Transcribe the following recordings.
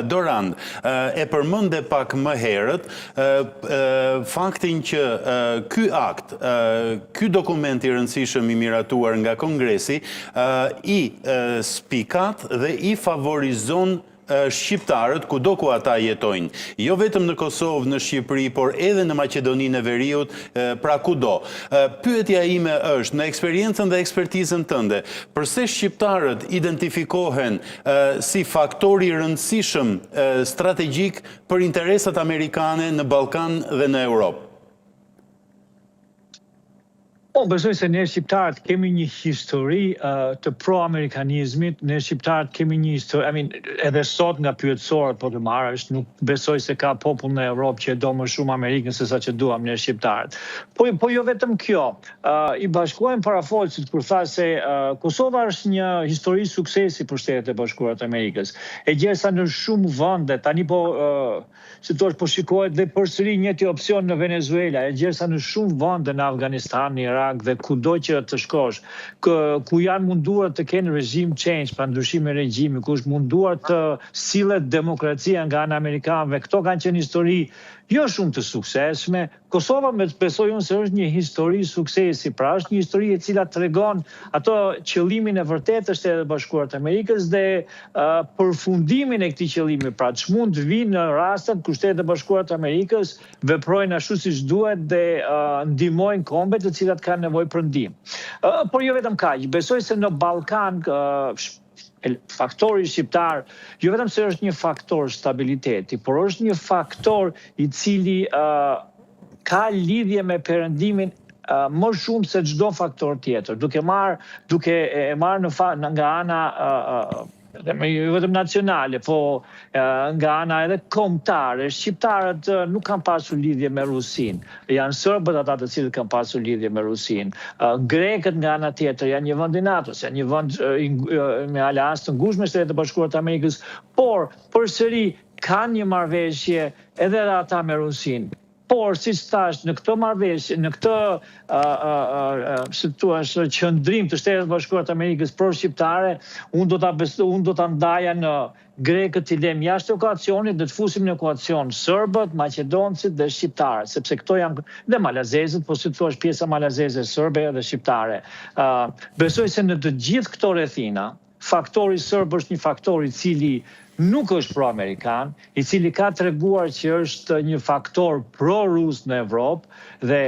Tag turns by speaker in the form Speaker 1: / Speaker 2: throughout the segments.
Speaker 1: Dorand, e përmende pak më herët faktin që ky akt, ky dokument i rëndësishëm i miratuar nga Kongresi, i spikat dhe i favorizon shqiptarët kudo ku ata jetojnë. Jo vetëm në Kosovë, në Shqipëri, por edhe në Maqedoninë e Veriut, pra kudo. Pyetja ime është, në eksperiencën dhe ekspertizën tënde, përse shqiptarët identifikohen si faktori rëndësishëm strategjik për interesat amerikane në Ballkan dhe në Europë?
Speaker 2: Besoj se ne shqiptarët kemi një histori të pro-amerikanizmit, ne shqiptarët kemi një histori, edhe sot nga pyetësorët po të marrësh, nuk besoj se ka popull në Europë që e do më shumë Amerikën se sa që duam ne shqiptarët. Po jo vetëm kjo, i bashkuajmë parafolësit kur tha se Kosova është një histori suksesi për Shtetet e Bashkuara të Amerikës. E gjesa në shumë vende, tani si thua po shikohet dhe përsëri njëti opsion në Venezuela, e gjesa në shumë vende në Afganistan, në Irak dhe kudo që të shkosh, ku janë munduar të kenë regime change, pra ndryshime regjimi, ku është munduar të sillet demokracia nga ana amerikanëve. Këto kanë qenë histori jo shumë të suksesshme. Kosova besoj unë se është një histori suksesi, pra është një histori e cila tregon ato qëllimin e vërtetë të Shtetit Bashkuar të Amerikës dhe përfundimin e këtij qëllimi, pra ç'mund të vinë në rastet kur Shtetet Bashkuara të Amerikës veprojnë ashtu siç duhet dhe ndihmojnë kombet të cilat kanë nevojë për ndihmë. Por jo vetëm kaq, besoj se në Ballkan faktori shqiptar, jo vetëm se është një faktor stabiliteti, por është një faktor i cili ka lidhje me perëndimin më shumë se çdo faktor tjetër, duke e marrë nga ana jo vetëm nacionale, po nga ana edhe kombëtare. Shqiptarët nuk kanë pasur lidhje me Rusinë. Janë serbët ata të cilët kanë pasur lidhje me Rusinë. Grekët nga ana tjetër janë një vend i NATO-s, janë një vend me aleancë të ngushtë me Shtetet e Bashkuara të Amerikës, por përsëri kanë një marrëveshje edhe ata me Rusinë. Por, si thash, në këtë marrëveshje, në këtë qëndrim të Shtetit Bashkuar të Amerikës pro shqiptare, unë do ta ndaja në grekët të lëm jashtë ekuacionit dhe të fusim në ekuacion serbët, maqedoncët dhe shqiptarët, sepse këto janë dhe malazezët, po si thua pjesa malazeze, serbe dhe shqiptare. Besoj se në të gjithë këto rrethina, faktori serb është një faktor i cili nuk është pro-amerikan, i cili ka treguar që është një faktor pro-rus në Evropë dhe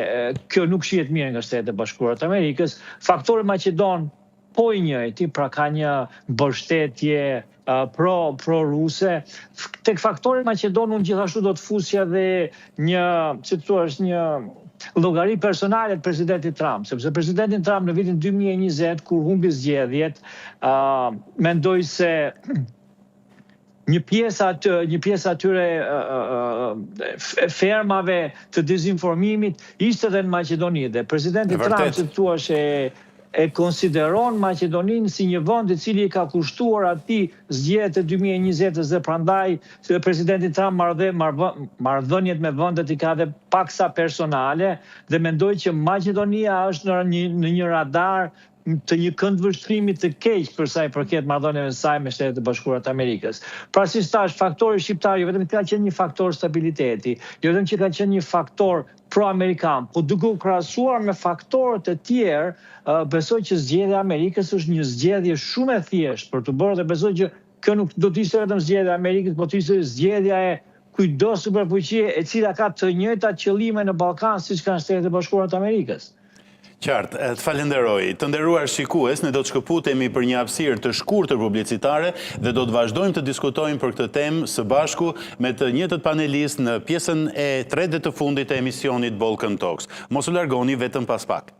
Speaker 2: kjo nuk shihet mirë nga Shtetet e Bashkuara të Amerikës. Faktori maqedon po i njëjti, pra ka një mbështetje pro-ruse. Tek faktori maqedon unë gjithashtu do të fusja dhe një, si thua, një llogari personale të presidentit Trump, sepse presidenti Trump në vitin 2020 kur humbi zgjedhjet, mendoj se një pjesë atyre fermave të dezinformimit ishte edhe në Maqedoni. Dhe presidenti Trump, si thua, e konsideron Maqedoninë si një vend i cili ka kushtuar atij zgjedhjet e 2020-s dhe prandaj presidenti Trump marrëdhëniet me vendet i ka dhe paksa personale dhe mendoj që Maqedonia është në një radar të një këndvështrimi të keq për sa i përket marrëdhënieve saj me Shtetet e Bashkuara të Amerikës. Pra si thash, faktori shqiptar jo vetëm ka qenë një faktor stabiliteti, jo vetëm që ka qenë një faktor pro-amerikan, po duke u krahasuar me faktorët e tjerë, besoj që zgjedhja e Amerikës është një zgjedhje shumë e thjeshtë për të bërë dhe besoj që kjo nuk do të ishte vetëm zgjedhja e Amerikës, po të ishte zgjedhja e kujdo superfuqie e cila ka të njëjta qëllime në Ballkan siç kanë Shtetet e Bashkuara të Amerikës.
Speaker 1: Qartë, të falenderoj. Të nderuar shikues, ne do të shkëputemi për një hapësirë të shkurtër publicitare dhe do të vazhdojmë të diskutojmë për këtë temë së bashku me të njëjtët panelistë në pjesën e 3 dhe të fundit të emisionit Balkan Talks. Mos u largoni vetëm pas pak.